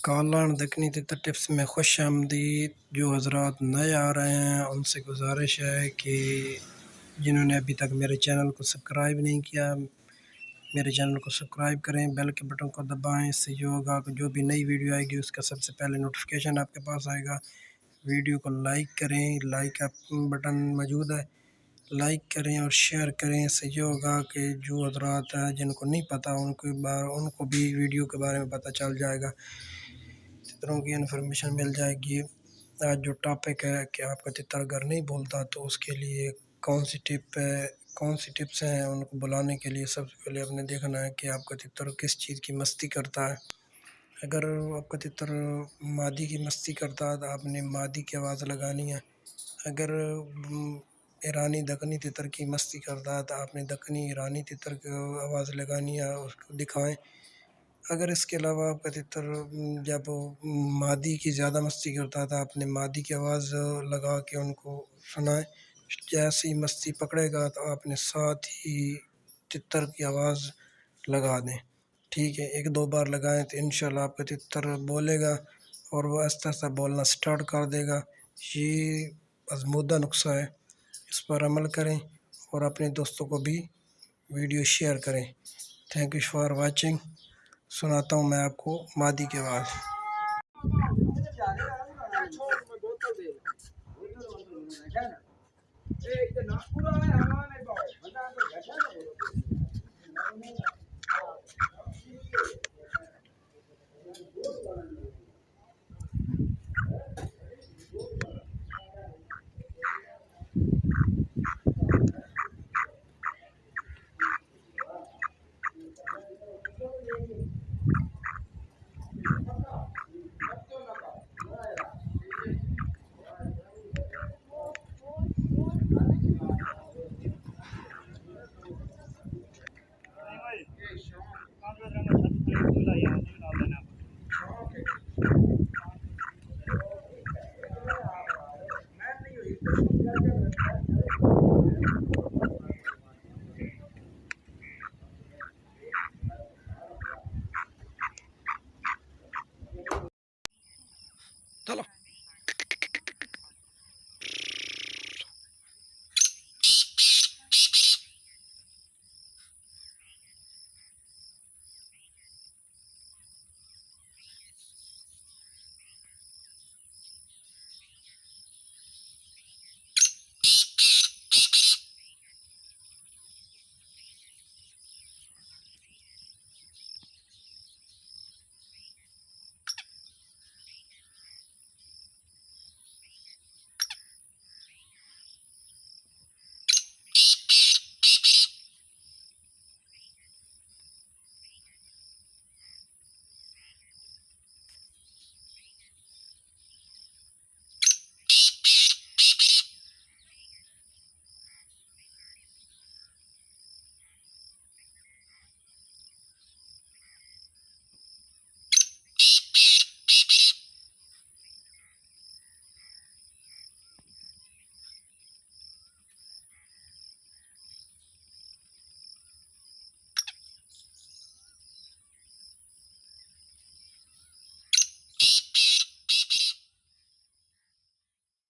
کالان دکنی تک ٹپس میں خوش آمدید۔ جو حضرات نئے آ رہے ہیں ان سے گزارش ہے کہ جنہوں نے ابھی تک میرے چینل کو سبسکرائب نہیں کیا میرے چینل کو سبسکرائب کریں، بیل کے بٹن کو دبائیں، اس سے یہ ہوگا کہ جو بھی نئی ویڈیو آئے گی اس کا سب سے پہلے نوٹیفیکیشن آپ کے پاس آئے گا۔ ویڈیو کو لائک کریں، لائک کا بٹن موجود ہے، لائک کریں اور شیئر کریں، اس سے یہ ہوگا کہ جو حضرات ہیں جن کو نہیں پتہ ان کو بھی ویڈیو کے بارے میں پتہ چل جائے گا، طرح کی انفارمیشن مل جائے گی۔ آج جو ٹاپک ہے کہ آپ کا تتر اگر نہیں بولتا تو اس کے لیے کون سی ٹپس ہیں ان کو بلانے کے لیے۔ سب سے پہلے آپ نے دیکھنا ہے کہ آپ کا تتر کس چیز کی مستی کرتا ہے۔ اگر آپ کا تتر مادی کی مستی کرتا ہے تو آپ نے مادی کی آواز لگانی ہے۔ اگر ایرانی دکنی تتر کی مستی کرتا ہے تو آپ نے دکنی ایرانی تتر کی آواز لگانی ہے، اس کو دکھائیں۔ اگر اس کے علاوہ آپ کا تتر جب مادی کی زیادہ مستی کرتا ہے تو آپ نے مادی کی آواز لگا کے ان کو سنائیں۔ جیسے ہی مستی پکڑے گا تو آپ نے ساتھ ہی تتر کی آواز لگا دیں، ٹھیک ہے۔ ایک دو بار لگائیں تو انشاءاللہ آپ کا تتر بولے گا اور وہ آہستہ آہستہ بولنا سٹارٹ کر دے گا۔ یہ آزمودہ نسخہ ہے، اس پر عمل کریں اور اپنے دوستوں کو بھی ویڈیو شیئر کریں۔ Thank you for watching. سناتا ہوں میں آپ کو مادی کی آواز۔ چلو